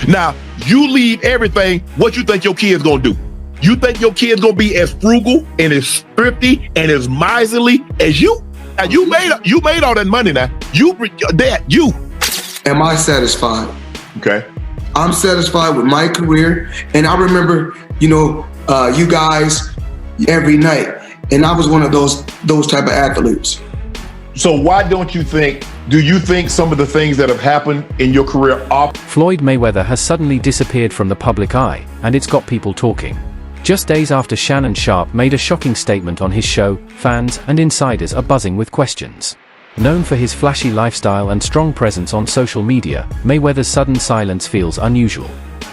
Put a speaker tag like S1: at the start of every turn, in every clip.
S1: Now, you leave everything, what you think your kid's gonna do? You think your kid's gonna be as frugal and as thrifty and as miserly as you? Now, you made all that money now. You.
S2: Am I satisfied?
S1: Okay.
S2: I'm satisfied with my career. And I remember, you guys every night. And I was one of those type of athletes.
S1: So why do you think some of the things that have happened in your career are...
S3: Floyd Mayweather has suddenly disappeared from the public eye, and it's got people talking. Just days after Shannon Sharpe made a shocking statement on his show, fans and insiders are buzzing with questions. Known for his flashy lifestyle and strong presence on social media, Mayweather's sudden silence feels unusual.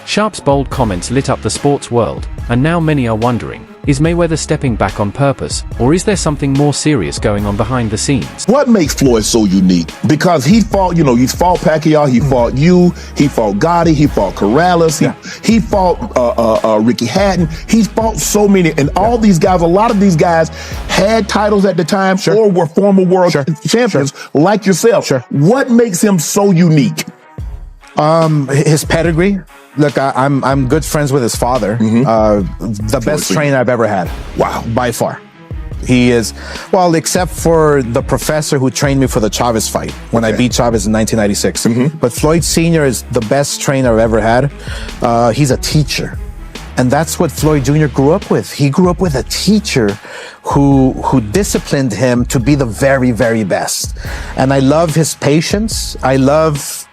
S3: Sharpe's bold comments lit up the sports world, and now many are wondering, is Mayweather stepping back on purpose, or is there something more serious going on behind the scenes?
S1: What makes Floyd so unique? Because he fought, he fought Pacquiao, he fought you, he fought Gotti, he fought Corrales, he fought Ricky Hatton, he's fought so many, and all these guys, a lot of these guys had titles at the time or were former world champions like yourself. What makes him so unique?
S4: His pedigree. Look, I'm good friends with his father. The best trainer I've ever had.
S1: Wow.
S4: By far. He is, well, except for the professor who trained me for the Chavez fight when I beat Chavez in 1996. But Floyd Sr. is the best trainer I've ever had. He's a teacher. And that's what Floyd Jr. grew up with. He grew up with a teacher who disciplined him to be the very, very best. And I love his patience. I love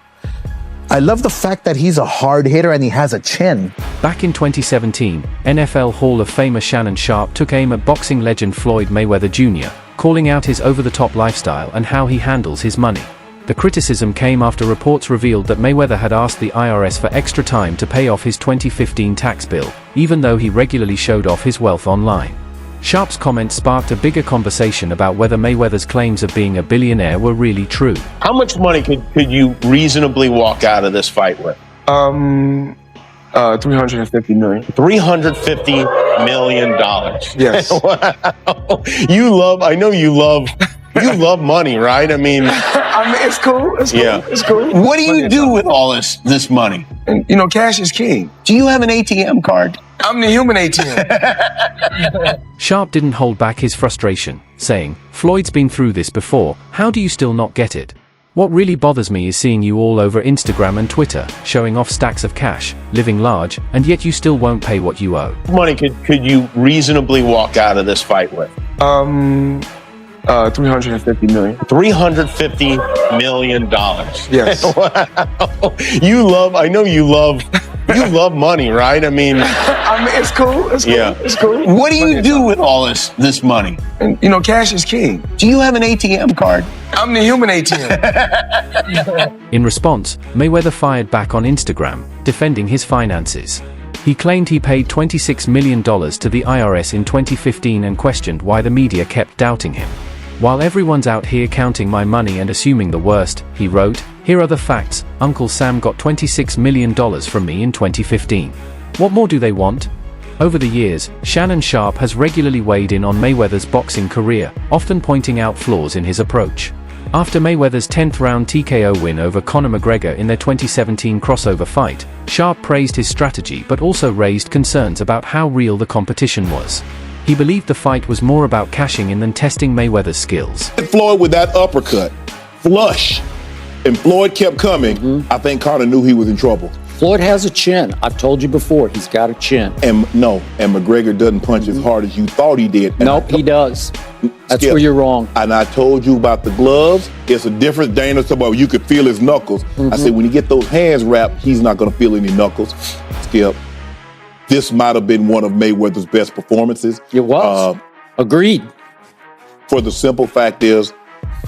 S4: the fact that he's a hard hitter and he has a chin.
S3: Back in 2017, NFL Hall of Famer Shannon Sharpe took aim at boxing legend Floyd Mayweather Jr., calling out his over-the-top lifestyle and how he handles his money. The criticism came after reports revealed that Mayweather had asked the IRS for extra time to pay off his 2015 tax bill, even though he regularly showed off his wealth online. Sharpe's comments sparked a bigger conversation about whether Mayweather's claims of being a billionaire were really true.
S5: How much money could you reasonably walk out of this fight with?
S2: 350 million.
S5: $350 million.
S2: Yes.
S5: Wow. I know you love money, right? I mean,
S2: it's cool. It's cool.
S5: Yeah.
S2: It's cool.
S5: What do you do with all this money?
S2: And, cash is king.
S5: Do you have an ATM card?
S2: I'm the human ATM.
S3: Sharpe didn't hold back his frustration, saying, "Floyd's been through this before, how do you still not get it? What really bothers me is seeing you all over Instagram and Twitter, showing off stacks of cash, living large, and yet you still won't pay what you owe."
S5: What money could you reasonably walk out of this fight with?
S2: 350 million.
S5: $350 million.
S2: Yes.
S5: Wow. I know you love money, right? I mean,
S2: it's cool. It's cool.
S5: Yeah.
S2: It's cool.
S5: What do you do with all this money?
S2: And, cash is king.
S5: Do you have an ATM card?
S2: I'm the human ATM.
S3: In response, Mayweather fired back on Instagram, defending his finances. He claimed he paid $26 million to the IRS in 2015 and questioned why the media kept doubting him. "While everyone's out here counting my money and assuming the worst," he wrote, "here are the facts. Uncle Sam got $26 million from me in 2015. What more do they want?" Over the years, Shannon Sharpe has regularly weighed in on Mayweather's boxing career, often pointing out flaws in his approach. After Mayweather's 10th round TKO win over Conor McGregor in their 2017 crossover fight, Sharpe praised his strategy but also raised concerns about how real the competition was. He believed the fight was more about cashing in than testing Mayweather's skills.
S1: Floyd with that uppercut, flush, and Floyd kept coming. I think Conor knew he was in trouble.
S6: Floyd has a chin. I've told you before, he's got a chin.
S1: And McGregor doesn't punch as hard as you thought he did. And
S6: nope, he does. That's
S1: Skip,
S6: where you're wrong.
S1: And I told you about the gloves. It's a difference. Dana said, well, you could feel his knuckles. I said, when you get those hands wrapped, he's not going to feel any knuckles. Skip, this might have been one of Mayweather's best performances.
S6: It was. Agreed.
S1: For the simple fact is,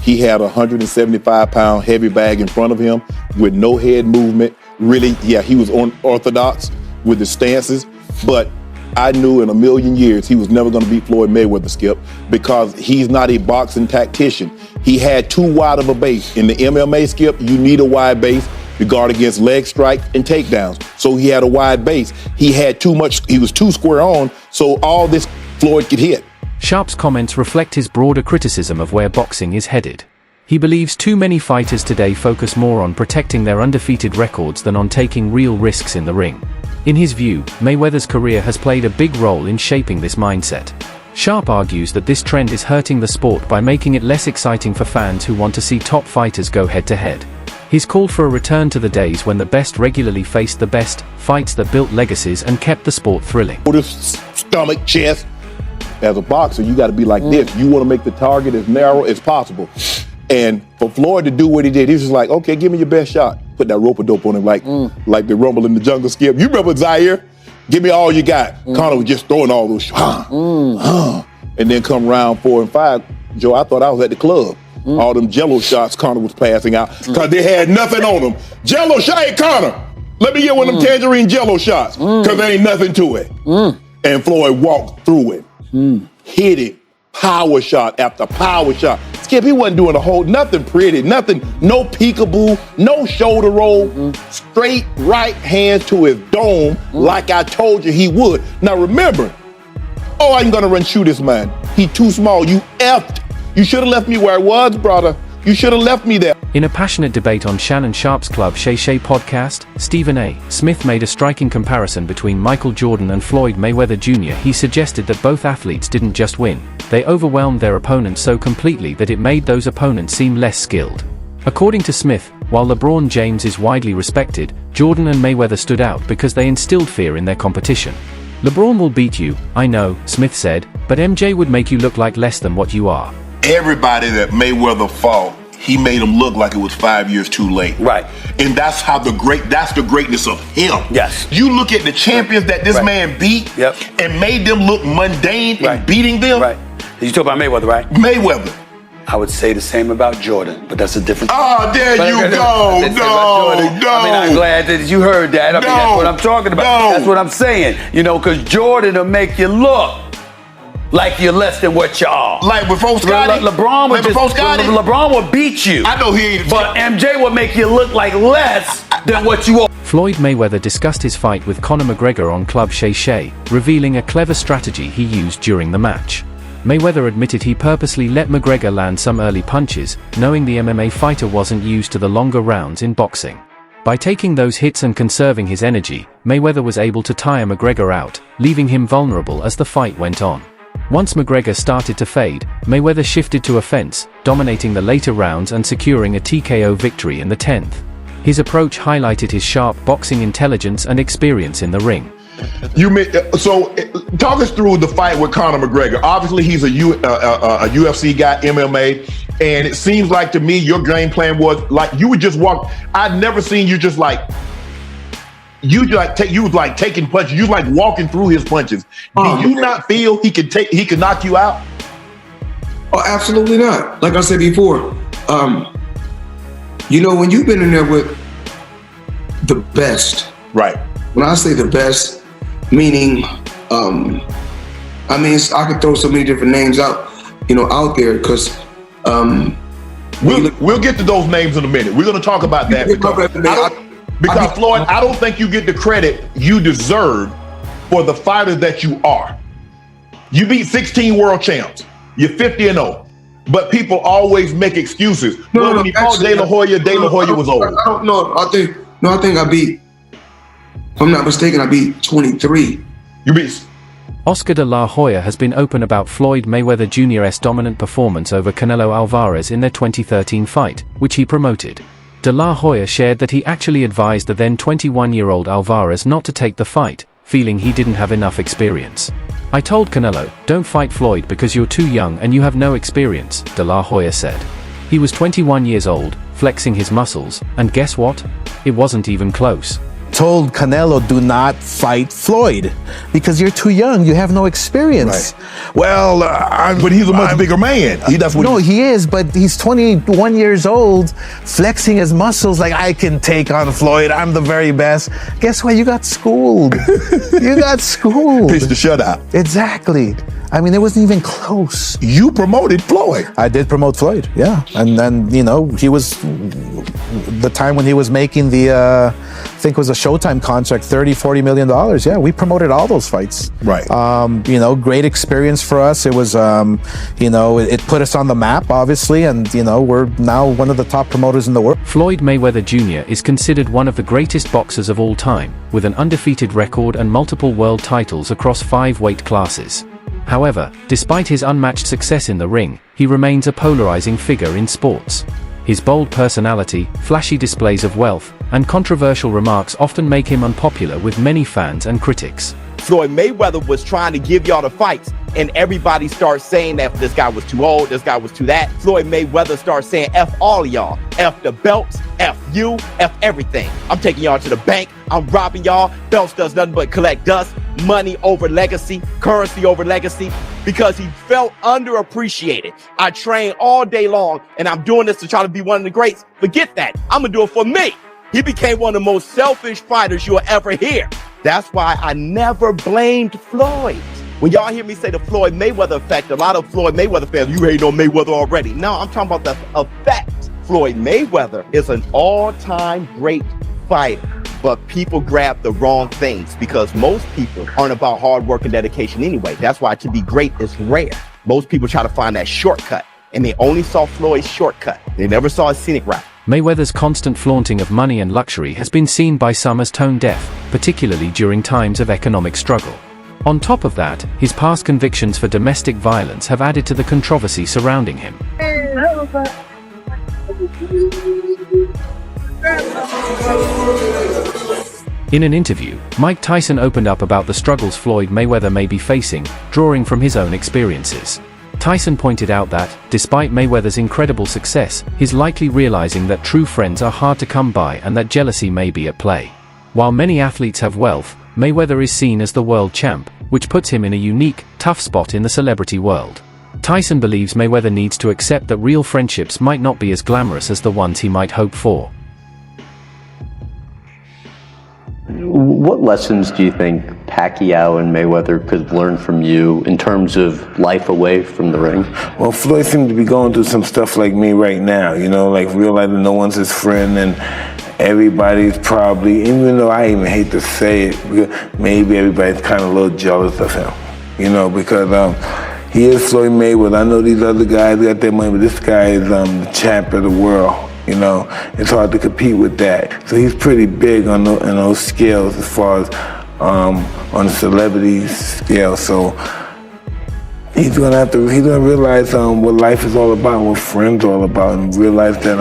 S1: he had a 175-pound heavy bag in front of him with no head movement. Really, yeah, he was unorthodox with his stances, but I knew in a million years he was never going to beat Floyd Mayweather, Skip, because he's not a boxing tactician. He had too wide of a base. In the MMA, Skip, you need a wide base to guard against leg strikes and takedowns. So he had a wide base. He had too much, he was too square on, so all this Floyd could hit.
S3: Sharpe's comments reflect his broader criticism of where boxing is headed. He believes too many fighters today focus more on protecting their undefeated records than on taking real risks in the ring. In his view, Mayweather's career has played a big role in shaping this mindset. Sharpe argues that this trend is hurting the sport by making it less exciting for fans who want to see top fighters go head-to-head. He's called for a return to the days when the best regularly faced the best, fights that built legacies and kept the sport thrilling.
S1: Stomach, chest. As a boxer, you got to be like this. You want to make the target as narrow as possible. And for Floyd to do what he did, he was just like, okay, give me your best shot. Put that rope-a-dope on him like the Rumble in the Jungle skip. You remember Zaire? Give me all you got. Conor was just throwing all those shots. And then come round 4 and 5, Joe, I thought I was at the club. All them jello shots Conor was passing out because they had nothing on them. Jello shot, hey, Conor, let me get one of them tangerine jello shots because there ain't nothing to it. And Floyd walked through it, hit it, power shot after power shot. Skip, he wasn't doing nothing pretty, nothing, no peekaboo, no shoulder roll, straight right hands to his dome like I told you he would. Now remember, I ain't gonna run shoot this man. He too small, you effed. You should have left me where I was, brother. You should have left me there.
S3: In a passionate debate on Shannon Sharpe's Club Shay Shay podcast, Stephen A. Smith made a striking comparison between Michael Jordan and Floyd Mayweather Jr. He suggested that both athletes didn't just win, they overwhelmed their opponents so completely that it made those opponents seem less skilled. According to Smith, while LeBron James is widely respected, Jordan and Mayweather stood out because they instilled fear in their competition. LeBron will beat you, I know, Smith said, but MJ would make you look like less than what you are.
S1: Everybody that Mayweather fought, he made him look like it was 5 years too late.
S7: Right.
S1: And that's how that's the greatness of him.
S7: Yes.
S1: You look at the champions that this man beat and made them look mundane in beating them.
S7: Right. You talk about Mayweather, right?
S1: Mayweather.
S7: I would say the same about Jordan, but that's a different.
S1: Oh, there you go. No.
S7: I mean, I'm glad that you heard that. I mean, that's what I'm talking about. That's what I'm saying. You know, because Jordan will make you look like you're less than what you are.
S1: Like before Scotty?
S7: LeBron would beat you.
S1: I know he ain't.
S7: But MJ would make you look like less than what you are.
S3: Floyd Mayweather discussed his fight with Conor McGregor on Club Shay Shay, revealing a clever strategy he used during the match. Mayweather admitted he purposely let McGregor land some early punches, knowing the MMA fighter wasn't used to the longer rounds in boxing. By taking those hits and conserving his energy, Mayweather was able to tire McGregor out, leaving him vulnerable as the fight went on. Once McGregor started to fade, Mayweather shifted to offense, dominating the later rounds and securing a TKO victory in the 10th. His approach highlighted his sharp boxing intelligence and experience in the ring.
S1: So talk us through the fight with Conor McGregor. Obviously, he's a UFC guy, MMA, and it seems like to me your game plan was like you would just walk. I'd never seen you just like you was like taking punches. You was like walking through his punches. Do you not feel he could knock you out?
S2: Oh, absolutely not. Like I said before, you know, when you've been in there with the best,
S1: right?
S2: When I say the best, meaning, I could throw so many different names out there because
S1: we'll get to those names in a minute. We're going to talk about that because Floyd, I don't think you get the credit you deserve for the fighter that you are. You beat 16 world champs. You're 50-0. But people always make excuses. When he fought De La Hoya was old.
S2: I don't know. I think I beat, if I'm not mistaken, I beat 23.
S1: You beat.
S3: Oscar De La Hoya has been open about Floyd Mayweather Jr.'s dominant performance over Canelo Alvarez in their 2013 fight, which he promoted. De La Hoya shared that he actually advised the then 21-year-old Alvarez not to take the fight, feeling he didn't have enough experience. I told Canelo, don't fight Floyd because you're too young and you have no experience, De La Hoya said. He was 21 years old, flexing his muscles, and guess what? It wasn't even close.
S4: Told Canelo, do not fight Floyd because you're too young. You have no experience.
S1: Right. Well, but he's a much bigger man.
S4: He is, but he's 21 years old, flexing his muscles like I can take on Floyd. I'm the very best. Guess what? You got schooled. You got schooled.
S1: Pitched the shutout.
S4: Exactly. I mean, it wasn't even close.
S1: You promoted Floyd.
S4: I did promote Floyd, yeah. And then, he was the time when he was making the think it was a Showtime contract, $30-40 million. Yeah, we promoted all those fights.
S1: Right.
S4: You know, great experience for us. It was, you know, it put us on the map, obviously, and, you know, we're now one of the top promoters in the world.
S3: Floyd Mayweather Jr. is considered one of the greatest boxers of all time, with an undefeated record and multiple world titles across 5 weight classes. However, despite his unmatched success in the ring, he remains a polarizing figure in sports. His bold personality, flashy displays of wealth, and controversial remarks often make him unpopular with many fans and critics.
S8: Floyd Mayweather was trying to give y'all the fights, and everybody starts saying that this guy was too old, this guy was too that. Floyd Mayweather starts saying F all of y'all. F the belts, F you, F everything. I'm taking y'all to the bank, I'm robbing y'all. Belts does nothing but collect dust, money over legacy, currency over legacy, because he felt underappreciated. I train all day long, and I'm doing this to try to be one of the greats. Forget that, I'm gonna do it for me. He became one of the most selfish fighters you'll ever hear. That's why I never blamed Floyd. When y'all hear me say the Floyd Mayweather effect, a lot of Floyd Mayweather fans, you hate on Mayweather already. No, I'm talking about the effect. Floyd Mayweather is an all-time great fighter, but people grab the wrong things because most people aren't about hard work and dedication anyway. That's why to be great is rare. Most people try to find that shortcut, and they only saw Floyd's shortcut. They never saw a scenic route.
S3: Mayweather's constant flaunting of money and luxury has been seen by some as tone deaf, particularly during times of economic struggle. On top of that, his past convictions for domestic violence have added to the controversy surrounding him. In an interview, Mike Tyson opened up about the struggles Floyd Mayweather may be facing, drawing from his own experiences. Tyson pointed out that, despite Mayweather's incredible success, he's likely realizing that true friends are hard to come by and that jealousy may be at play. While many athletes have wealth, Mayweather is seen as the world champ, which puts him in a unique, tough spot in the celebrity world. Tyson believes Mayweather needs to accept that real friendships might not be as glamorous as the ones he might hope for.
S9: What lessons do you think Pacquiao and Mayweather could learn from you in terms of life away from the ring?
S10: Well, Floyd seems to be going through some stuff like me right now, you know, like realizing no one's his friend and everybody's probably, even though I even hate to say it, because maybe everybody's kind of a little jealous of him, you know, because he is Floyd Mayweather. I know these other guys got their money, but this guy is the champ of the world. You know, it's hard to compete with that. So he's pretty big on those scales as far as on the celebrity scale. So he's gonna realize what life is all about, what friends are all about, and realize that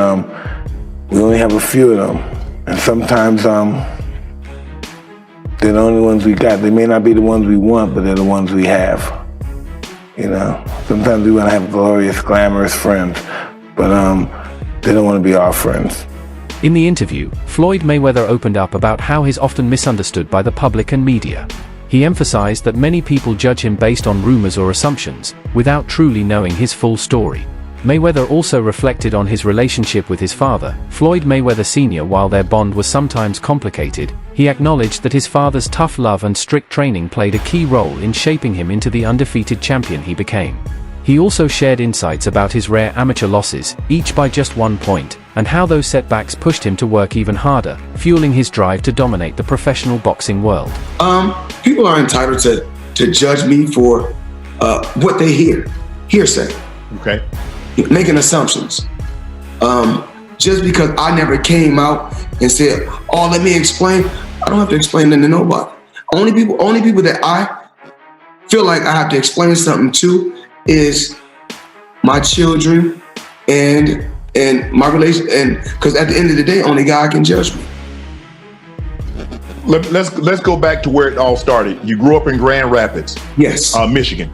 S10: we only have a few of them. And sometimes they're the only ones we got. They may not be the ones we want, but they're the ones we have. You know, sometimes we wanna have glorious, glamorous friends, but they don't want to be our friends.
S3: In the interview, Floyd Mayweather opened up about how he's often misunderstood by the public and media. He emphasized that many people judge him based on rumors or assumptions, without truly knowing his full story. Mayweather also reflected on his relationship with his father, Floyd Mayweather Sr. While their bond was sometimes complicated, he acknowledged that his father's tough love and strict training played a key role in shaping him into the undefeated champion he became. He also shared insights about his rare amateur losses, each by just 1 point, and how those setbacks pushed him to work even harder, fueling his drive to dominate the professional boxing world.
S2: People are entitled to judge me for what they hearsay.
S1: Okay.
S2: Making assumptions. Just because I never came out and said, "Oh, let me explain," I don't have to explain that to nobody. Only people that I feel like I have to explain something to is my children and my relation, and because at the end of the day, only God can judge me.
S1: Let's go back to where it all started. You grew up in Grand Rapids,
S2: yes,
S1: Michigan.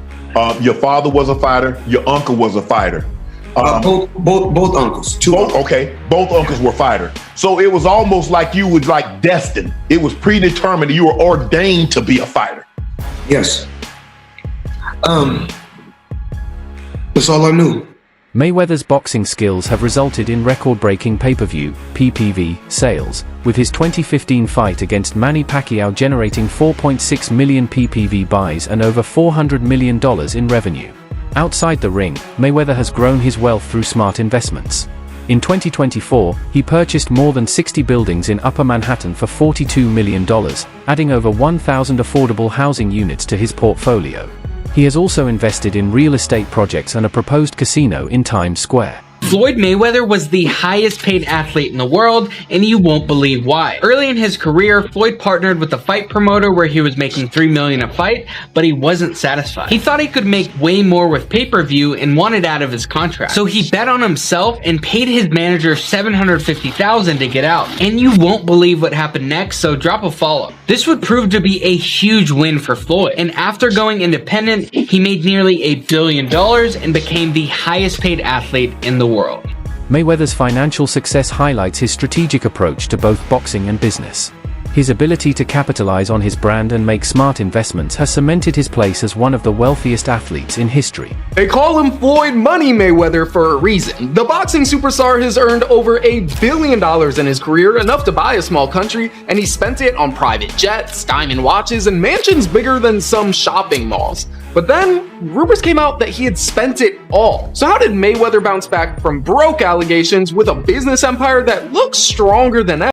S1: Your father was a fighter. Your uncle was a fighter.
S2: Both uncles.
S1: Both uncles were fighters. So it was almost like you were like destined. It was predetermined. You were ordained to be a fighter.
S2: Yes. That's all I knew.
S3: Mayweather's boxing skills have resulted in record-breaking pay-per-view (PPV) sales, with his 2015 fight against Manny Pacquiao generating 4.6 million PPV buys and over $400 million in revenue. Outside the ring, Mayweather has grown his wealth through smart investments. In 2024, he purchased more than 60 buildings in Upper Manhattan for $42 million, adding over 1,000 affordable housing units to his portfolio. He has also invested in real estate projects and a proposed casino in Times Square.
S11: Floyd Mayweather was the highest paid athlete in the world, and you won't believe why. Early in his career, Floyd partnered with a fight promoter where he was making $3 million a fight, but he wasn't satisfied. He thought he could make way more with pay-per-view and wanted out of his contract. So he bet on himself and paid his manager $750,000 to get out. And you won't believe what happened next, so drop a follow. This would prove to be a huge win for Floyd, and after going independent, he made nearly $1 billion and became the highest paid athlete in the world.
S3: Mayweather's financial success highlights his strategic approach to both boxing and business. His ability to capitalize on his brand and make smart investments has cemented his place as one of the wealthiest athletes in history.
S12: They call him Floyd Money Mayweather for a reason. The boxing superstar has earned over $1 billion in his career, enough to buy a small country, and he spent it on private jets, diamond watches, and mansions bigger than some shopping malls. But then, rumors came out that he had spent it all. So how did Mayweather bounce back from broke allegations with a business empire that looks stronger than ever?